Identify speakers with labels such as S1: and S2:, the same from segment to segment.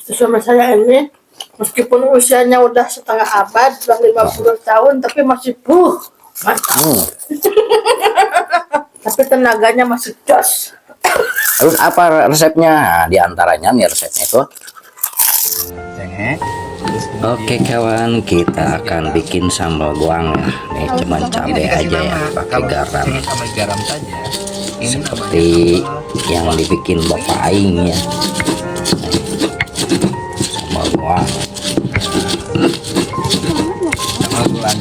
S1: Suami saya ini meskipun usianya udah setengah abad, sudah 50 tahun, tapi masih mantap. Tapi tenaganya masih jos.
S2: Terus apa resepnya? Nah, di antaranya nih resepnya itu. Oke kawan, kita akan bikin sambal goang ya. Ini cuma cabai aja ya, pakai garam. Seperti yang dibikin Bapak Aing ya. Sambal goang.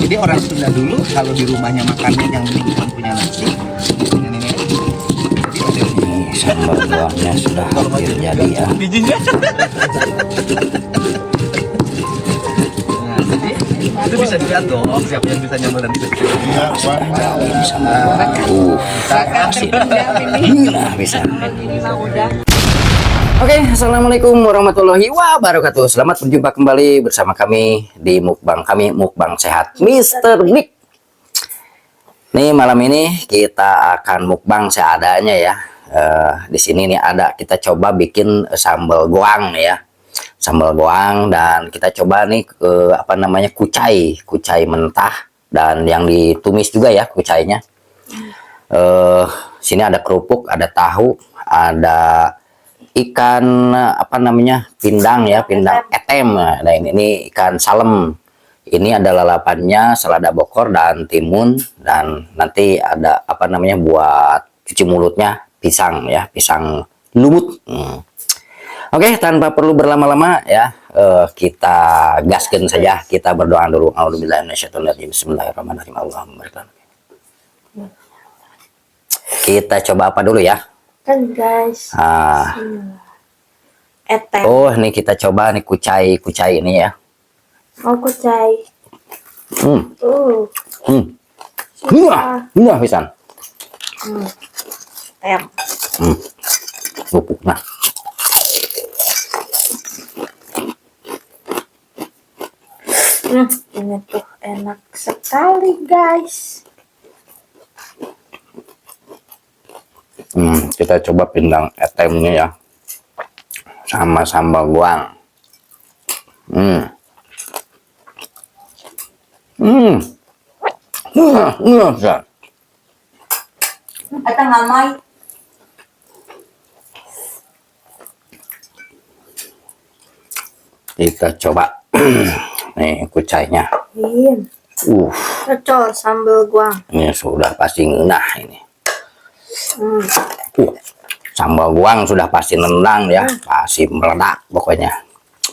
S3: Jadi orang Sunda dulu kalau di rumahnya makannya yang penting bukan punya nasi, punya nenek.
S2: Ini sambal goangnya sudah hampir jadi ya.
S3: Itu bisa dilihat dong siapa yang bisa nyambel dan bisa
S2: Nah, bisa. Oke, assalamualaikum warahmatullahi wabarakatuh. Selamat berjumpa kembali bersama kami di mukbang Mukbang Sehat Mr. Big. Nih malam ini kita akan mukbang seadanya ya. Di sini nih kita coba bikin sambal goang ya. Sambal goang, dan kita coba nih kucai mentah dan yang ditumis juga ya kucainya. Sini ada kerupuk, ada tahu, ada ikan pindang ya, pindang etem. Nah ini ikan salem. Ini ada lalapannya, selada bokor dan timun, dan nanti ada buat cuci mulutnya pisang ya, pisang lumut. Oke, tanpa perlu berlama-lama ya, kita gaskan saja. Kita berdoa dulu. A'udzubillahiminasyaitonirrajim. Bismillahirrahmanirrahim. Allahumma barik lana. Kita coba apa dulu ya?
S1: Kan guys. Etem.
S2: Oh, ini kita coba nih kucai ini ya.
S1: Mau kucai.
S2: Muah pisan.
S1: Tem.
S2: Bubuk nah.
S1: Ini tuh enak sekali guys.
S2: Kita coba pindang etemnya ya, sama sambal goang.
S1: Atau ngamai.
S2: Kita coba nih kucainya.
S1: Cocok sambal goang.
S2: Ini sudah pasti ngenah ini. Sambal goang sudah pasti nendang ya, pasti meledak pokoknya.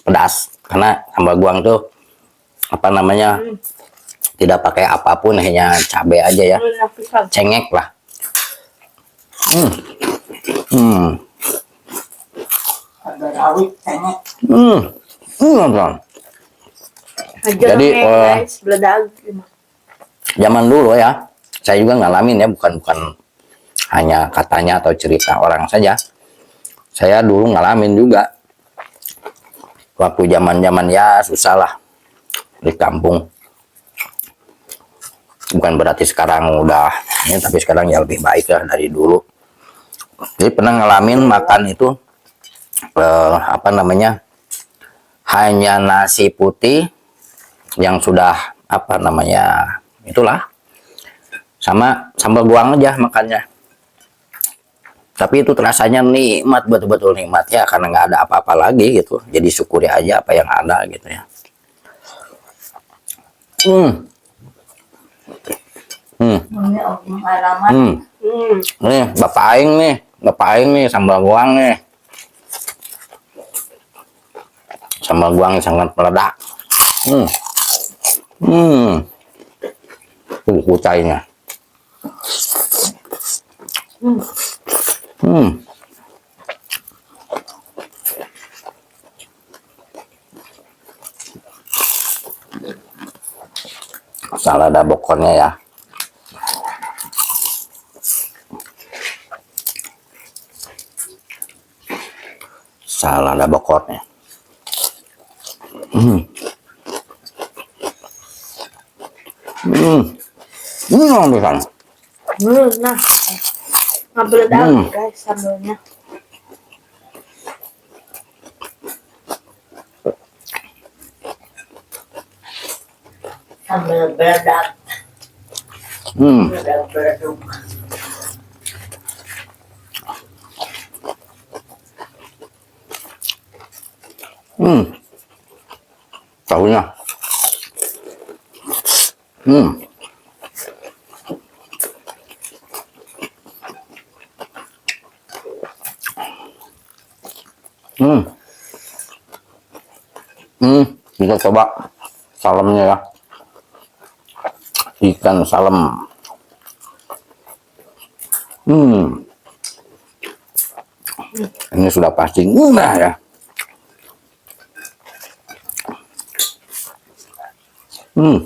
S2: Pedas karena sambal goang tuh tidak pakai apapun, hanya cabai aja ya. Cengek lah. Jadi zaman dulu ya, saya juga ngalamin ya, bukan hanya katanya atau cerita orang saja. Saya dulu ngalamin juga. Waktu zaman ya susah lah di kampung. Bukan berarti sekarang udah ini, tapi sekarang ya lebih baik lah dari dulu. Jadi pernah ngalamin makan itu hanya nasi putih yang sudah itulah, sama sambal goang aja makannya. Tapi itu rasanya nikmat, betul-betul nikmat ya, karena nggak ada apa-apa lagi gitu. Jadi syukuri aja apa yang ada gitu ya. Nih Bapak Aing nih sambal goang nih. Sambal goang sangat meledak. Kucainya. Selada bokornya ya. Selada bokornya.
S1: Nah, ngambil guys sambalnya. Sambal bedak,
S2: Hmm.
S1: bedak bereduk.
S2: Hmm. Tahunya. Hmm. Hmm. Hmm. Kita coba salamnya ya. Ikan salem. Hmm. Ini sudah pasti murah ya. Hmm.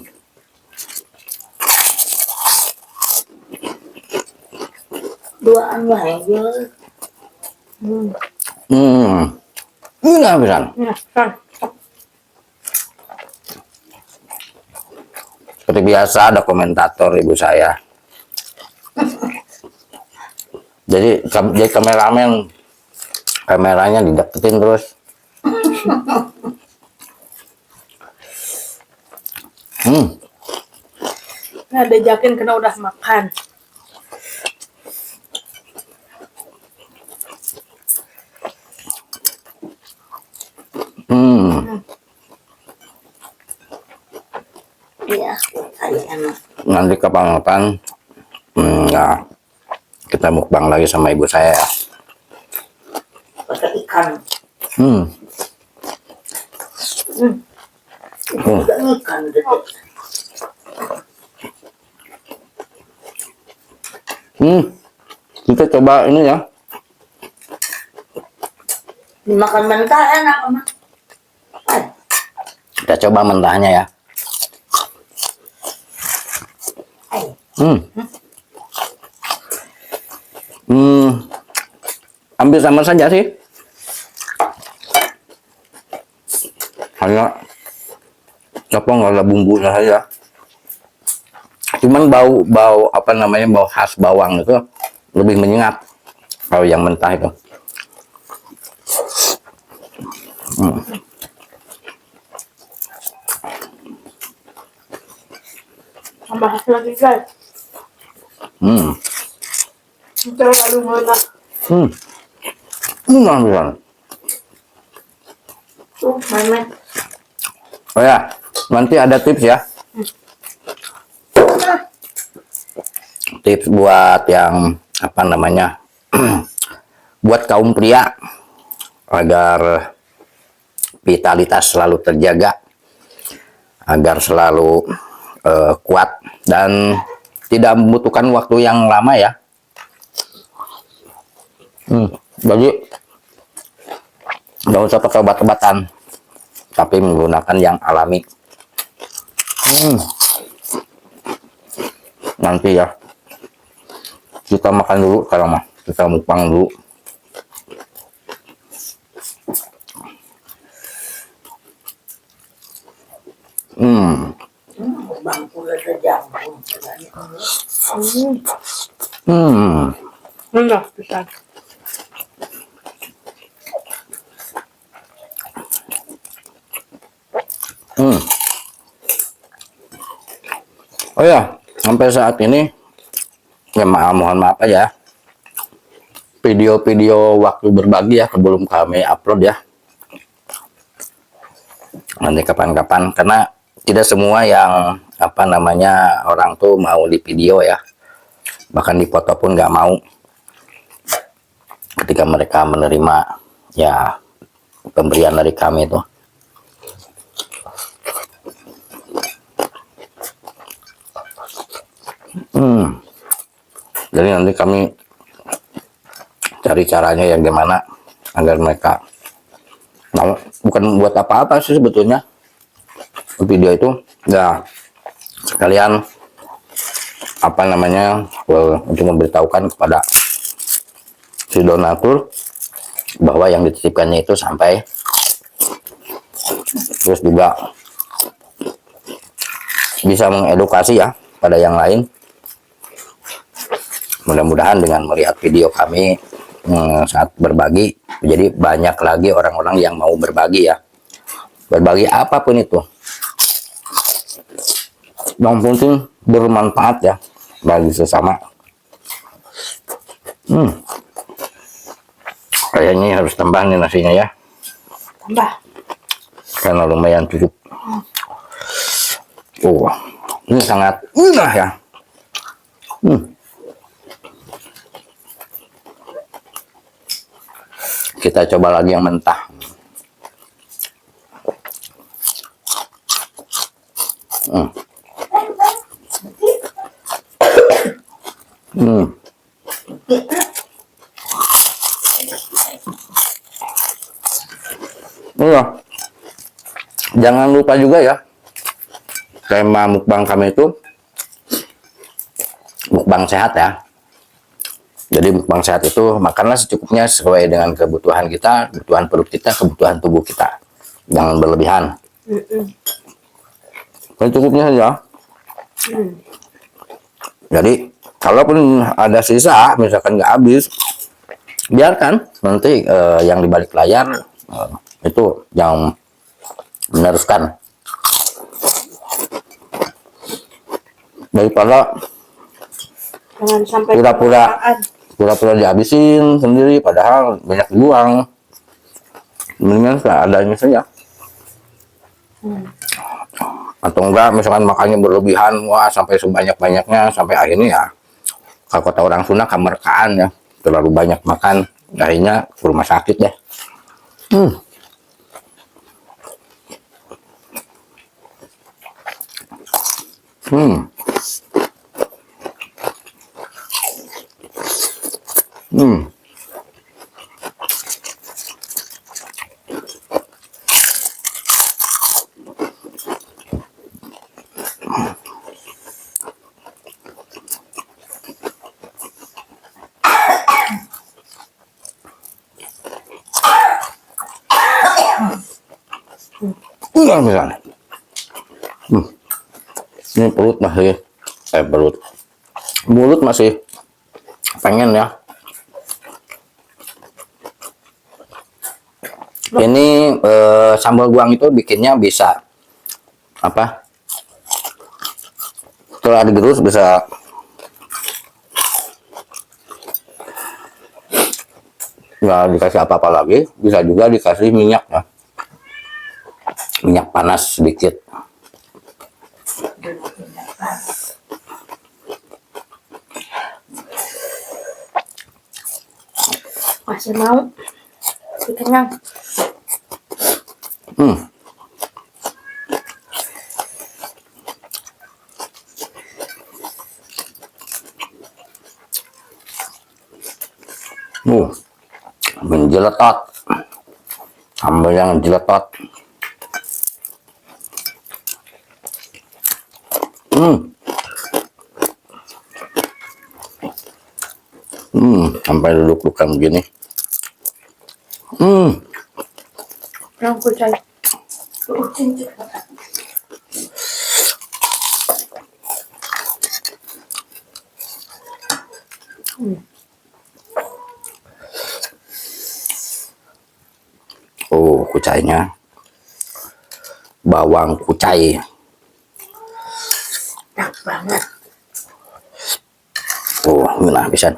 S1: Duaan aja.
S2: Hmm. Ini habisan.
S1: Nah, kan.
S2: Seperti biasa ada komentator ibu saya. Jadi kameramen, kameranya dideketin terus. Hmm.
S1: Nah, diajakin kena udah makan.
S2: Hmm.
S1: Iya, kayak enak.
S2: Nanti kapan-kapan ya kita mukbang lagi sama ibu saya ya.
S1: Pakai ikan.
S2: Hmm.
S1: Udah ikan gitu.
S2: Kita coba ini ya.
S1: Dimakan mentah enak, Mama.
S2: Kita coba mentahnya ya. Hmm. Hmm. Hampir sama saja sih. Hanya apa nggak ada bumbunya saja. Cuman bau apa namanya, bau khas bawang itu lebih menyengat kalau yang mentah itu. Hmm.
S1: Tambah lagi, guys.
S2: Hmm.
S1: Terlalu enak.
S2: Hmm. Habisan.
S1: Tuh, Mama.
S2: Oh ya, nanti ada tips ya. Tips buat yang apa namanya, buat kaum pria agar vitalitas selalu terjaga, agar selalu kuat dan tidak membutuhkan waktu yang lama ya. Jadi nggak usah pakai obat-obatan, tapi menggunakan yang alami. Nanti ya kita makan dulu, kalau mah kita mukbang dulu.
S1: Bangku ada jangkung. Enggak, bisa.
S2: Oh ya, sampai saat ini ya mohon maaf aja, video-video waktu berbagi ya sebelum kami upload ya. Nanti kapan-kapan, karena tidak semua yang apa namanya orang tuh mau di video ya, bahkan di foto pun nggak mau ketika mereka menerima ya pemberian dari kami itu. Jadi nanti kami cari caranya yang gimana agar mereka, nah, bukan buat apa-apa sih sebetulnya video itu ya, sekalian apa namanya untuk memberitahukan kepada si donatur bahwa yang dititipkannya itu sampai, terus juga bisa mengedukasi ya pada yang lain. Mudah-mudahan dengan melihat video kami saat berbagi, jadi banyak lagi orang-orang yang mau berbagi ya, berbagi apapun itu. yang penting bermanfaat ya bagi sesama. Kayaknya harus tambah nih nasinya ya,
S1: Tambah.
S2: karena lumayan cukup. Oh, ini sangat enak ya. Kita coba lagi yang mentah. Iya. Jangan lupa juga ya, tema mukbang kami itu mukbang sehat ya. Jadi mukbang sehat itu makanlah secukupnya sesuai dengan kebutuhan kita, kebutuhan perut kita, kebutuhan tubuh kita. Jangan berlebihan. Secukupnya saja. Jadi kalaupun ada sisa, misalkan nggak habis, biarkan nanti yang di balik layar itu yang meneruskan, daripada
S1: Jangan sampai
S2: pura-pura dihabisin sendiri padahal banyak dibuang. Mendingan seadanya saja. Atau enggak misalkan makannya berlebihan, wah sampai sebanyak-banyaknya, sampai akhirnya ya kalau kata orang Sunda kamerkaan ya, terlalu banyak makan, akhirnya ke rumah sakit deh. Misalnya. Ini perut masih, mulut masih pengen ya. Ini sambal goang itu bikinnya bisa apa? Setelah digerus bisa nggak dikasih apa-apa lagi, bisa juga dikasih minyak ya. Minyak panas sedikit.
S1: masih mau. Kenyang.
S2: Menjeletot. Sambal yang jeletot. Sampai duduk-dudukan begini.
S1: Yang kucai.
S2: Oh, kucainya. Bawang kucai.
S1: Enak banget.
S2: Oh, ini lah bisa.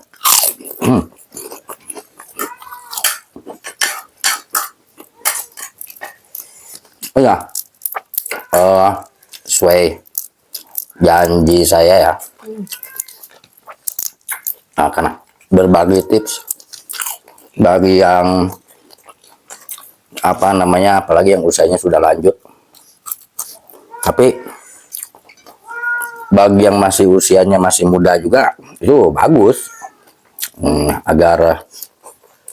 S2: Oh ya, sesuai janji saya ya, karena berbagi tips bagi yang apa namanya, apalagi yang usianya sudah lanjut, tapi bagi yang masih usianya masih muda juga itu bagus, agar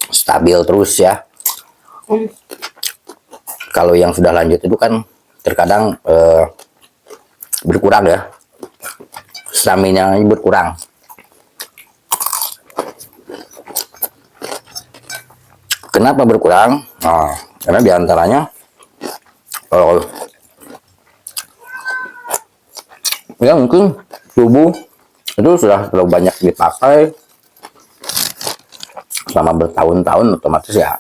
S2: stabil terus ya. Kalau yang sudah lanjut itu kan terkadang berkurang ya, stamina berkurang. Kenapa berkurang? Nah, karena diantaranya ya mungkin tubuh itu sudah terlalu banyak dipakai selama bertahun-tahun, otomatis ya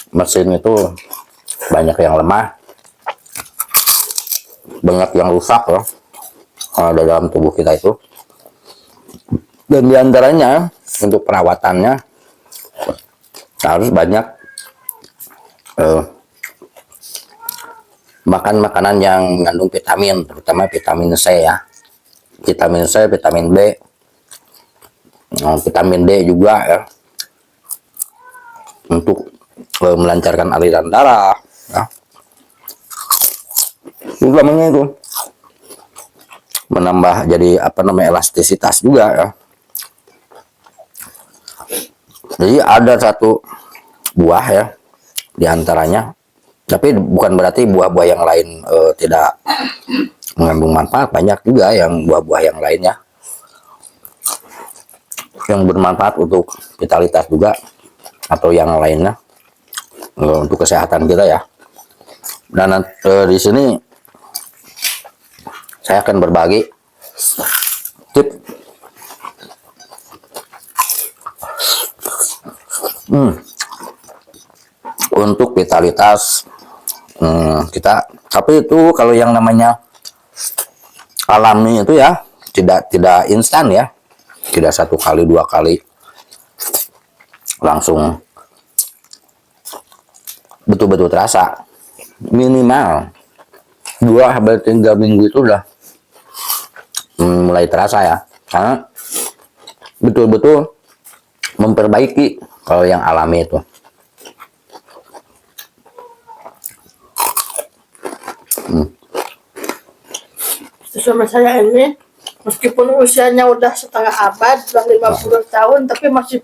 S2: mesin itu banyak yang lemah, banyak yang rusak loh. ada dalam tubuh kita itu. Dan diantaranya untuk perawatannya harus banyak makan makanan yang mengandung vitamin, terutama vitamin C ya. Vitamin C, vitamin B, vitamin D juga ya, untuk melancarkan aliran darah ya. Utamanya itu menambah jadi elastisitas juga ya. Jadi ada satu buah ya diantaranya, tapi bukan berarti buah-buah yang lain tidak mengandung manfaat. Banyak juga yang buah-buah yang lainnya yang bermanfaat untuk vitalitas juga atau yang lainnya untuk kesehatan kita ya. Dan di sini saya akan berbagi tips untuk vitalitas kita. Tapi itu kalau yang namanya alami itu ya tidak instan ya, tidak 1 kali 2 kali langsung betul-betul terasa. Minimal 2-3 minggu itu udah mulai terasa ya, karena betul-betul memperbaiki kalau yang alami itu.
S1: Sama saya ini, meskipun usianya udah setengah abad, udah 50 tahun, tapi masih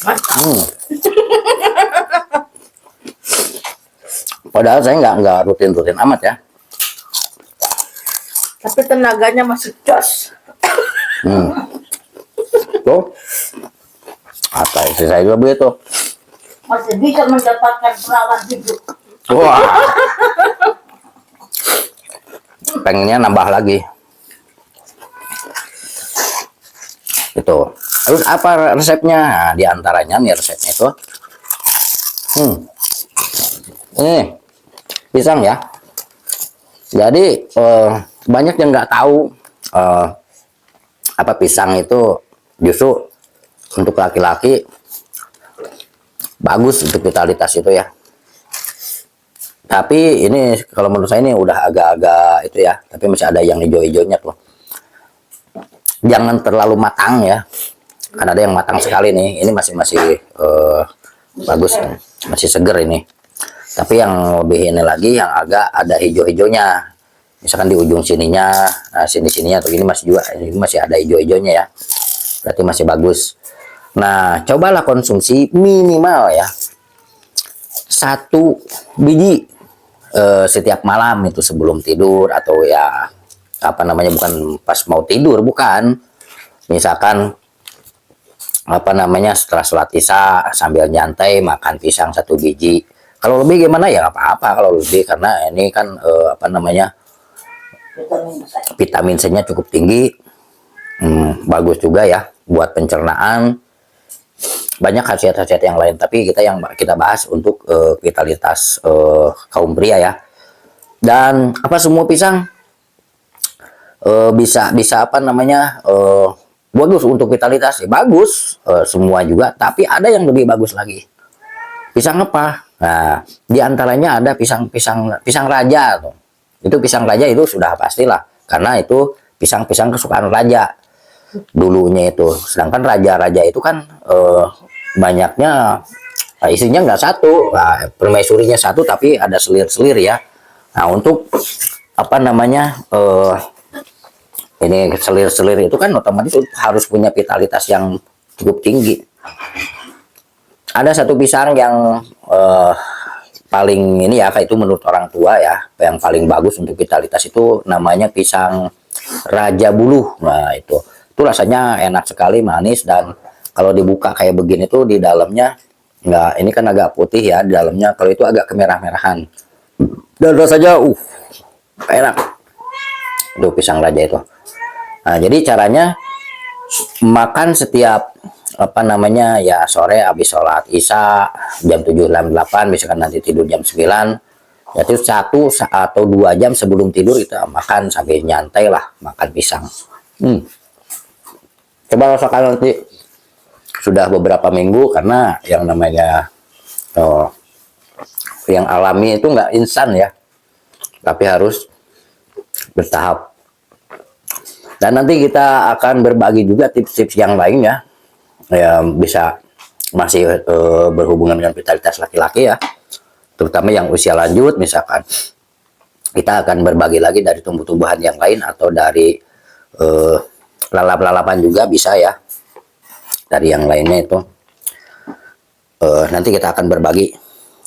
S1: mantap.
S2: Padahal saya nggak rutin-rutin amat ya.
S1: Tapi tenaganya masih jos.
S2: Tuh, apa istri saya juga begitu.
S1: Masih bisa mendapatkan perawan hidup.
S2: Wah, pengennya nambah lagi. Itu. Terus apa resepnya? Nah, di antaranya nih resepnya itu. Ini pisang ya. Jadi banyak yang nggak tahu apa pisang itu justru untuk laki-laki bagus untuk vitalitas itu ya. Tapi ini kalau menurut saya ini udah agak-agak itu ya, tapi masih ada yang hijau-hijaunya tuh. Jangan terlalu matang ya, karena ada yang matang sekali nih. Ini masih bagus, masih seger ini. Tapi yang lebih ini lagi yang agak ada hijau-hijaunya, misalkan di ujung sininya, nah sini-sininya atau gini masih juga, ini masih ada hijau-hijaunya ya, berarti masih bagus. Nah, cobalah konsumsi minimal ya 1 biji setiap malam itu sebelum tidur, atau ya bukan pas mau tidur, bukan, misalkan setelah sholat isya sambil nyantai makan pisang 1 biji. Kalau lebih gimana ya nggak apa-apa kalau lebih, karena ini kan vitamin C-nya cukup tinggi, bagus juga ya buat pencernaan. Banyak khasiat-khasiat yang lain, tapi kita bahas untuk vitalitas kaum pria ya. Dan semua pisang bisa bagus untuk vitalitas ya, bagus semua juga, tapi ada yang lebih bagus lagi. Pisang apa? Nah, diantaranya ada pisang raja tuh. Itu pisang raja itu sudah pastilah, karena itu pisang-pisang kesukaan raja dulunya itu. Sedangkan raja-raja itu kan banyaknya isinya nggak 1, permaisurinya 1, tapi ada selir-selir ya. Nah, untuk ini selir-selir itu kan otomatis harus punya vitalitas yang cukup tinggi. Ada 1 pisang yang paling ini ya, itu menurut orang tua ya, yang paling bagus untuk vitalitas itu namanya pisang Raja Buluh. Nah, itu rasanya enak sekali, manis, dan kalau dibuka kayak begini tuh di dalamnya ini kan agak putih ya di dalamnya, kalau itu agak kemerah-merahan dan rasanya enak. Itu pisang raja itu. Nah, jadi caranya makan setiap ya sore habis sholat isya jam 7 jam 8, misalkan nanti tidur jam 9, Jadi 1 atau 2 jam sebelum tidur kita makan sambil nyantai lah makan pisang. Coba rasakan nanti, sudah beberapa minggu, karena yang namanya yang alami itu nggak instan ya, tapi harus bertahap. Dan nanti kita akan berbagi juga tips-tips yang lain ya, yang bisa masih berhubungan dengan vitalitas laki-laki ya, terutama yang usia lanjut. Misalkan kita akan berbagi lagi dari tumbuh-tumbuhan yang lain, atau dari lalap-lalapan juga bisa ya, dari yang lainnya itu. Nanti kita akan berbagi,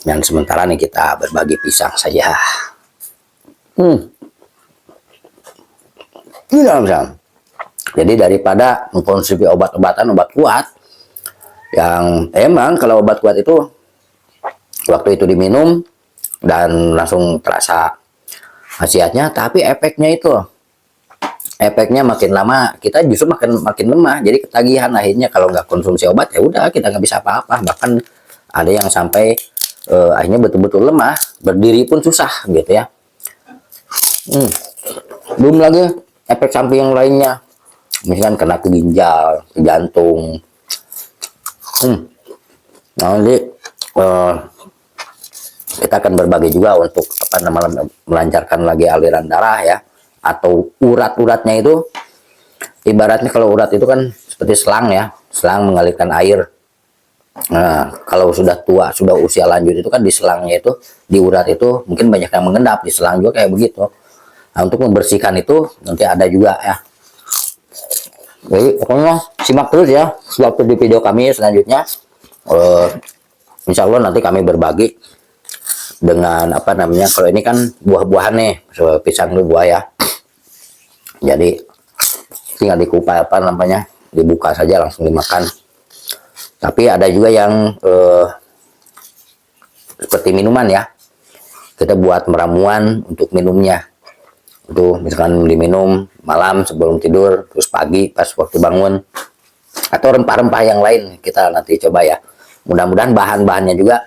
S2: dan sementara nih kita berbagi pisang saja. Gila. Jadi daripada mengkonsumsi obat-obatan, obat kuat, yang emang kalau obat kuat itu waktu itu diminum dan langsung terasa khasiatnya, tapi efeknya makin lama kita justru makin lemah, jadi ketagihan. Akhirnya kalau nggak konsumsi obat ya udah kita nggak bisa apa-apa. Bahkan ada yang sampai akhirnya betul-betul lemah, berdiri pun susah gitu ya. Belum lagi efek samping yang lainnya, misalkan kena ke ginjal, ke jantung. Nah, jadi kita akan berbagi juga untuk melancarkan lagi aliran darah ya, atau urat-uratnya itu. Ibaratnya kalau urat itu kan seperti selang ya, selang mengalirkan air. Nah, kalau sudah tua, sudah usia lanjut itu kan di selangnya itu, di urat itu mungkin banyak yang mengendap, di selang juga kayak begitu. Nah, untuk membersihkan itu nanti ada juga ya. Jadi pokoknya simak terus ya waktu di video kami selanjutnya. Insya Allah nanti kami berbagi dengan kalau ini kan buah-buahan nih, pisang itu buah ya. Jadi tinggal dikupas dibuka saja langsung dimakan. Tapi ada juga yang seperti minuman ya. Kita buat meramuan untuk minumnya. Itu misalkan diminum malam sebelum tidur, terus pagi pas waktu bangun, atau rempah-rempah yang lain kita nanti coba ya. Mudah-mudahan bahan-bahannya juga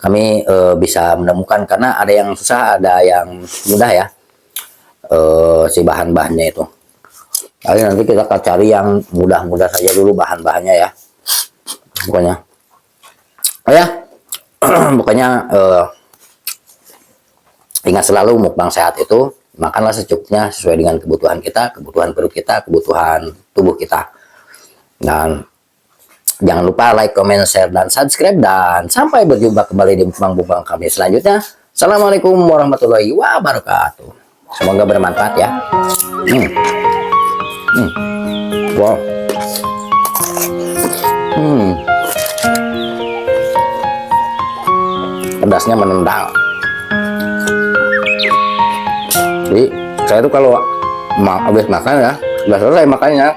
S2: kami bisa menemukan, karena ada yang susah, ada yang mudah ya, si bahan-bahannya itu. Jadi nanti kita akan cari yang mudah-mudah saja dulu bahan-bahannya ya, pokoknya. Oh ya, pokoknya ingat selalu mukbang sehat itu makanlah secukupnya sesuai dengan kebutuhan kita, kebutuhan perut kita, kebutuhan tubuh kita. Dan jangan lupa like, comment, share, dan subscribe. Dan sampai berjumpa kembali di mukbang-mukbang kami selanjutnya. Assalamualaikum warahmatullahi wabarakatuh. Semoga bermanfaat ya. Wow. Pedasnya menendang. Jadi saya tuh kalau habis makan ya, udah selesai makannya,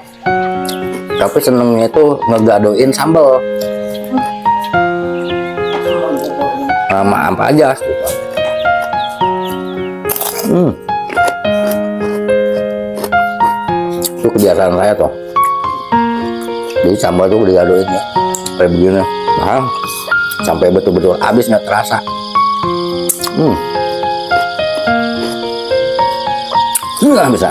S2: tapi senengnya itu ngegadoin sambal sama apa aja gitu. Itu kebiasaan saya tuh. Jadi sambal tuh digadoin ya kayak begini, nah, sampai betul-betul habis nggak terasa. Nggak bisa.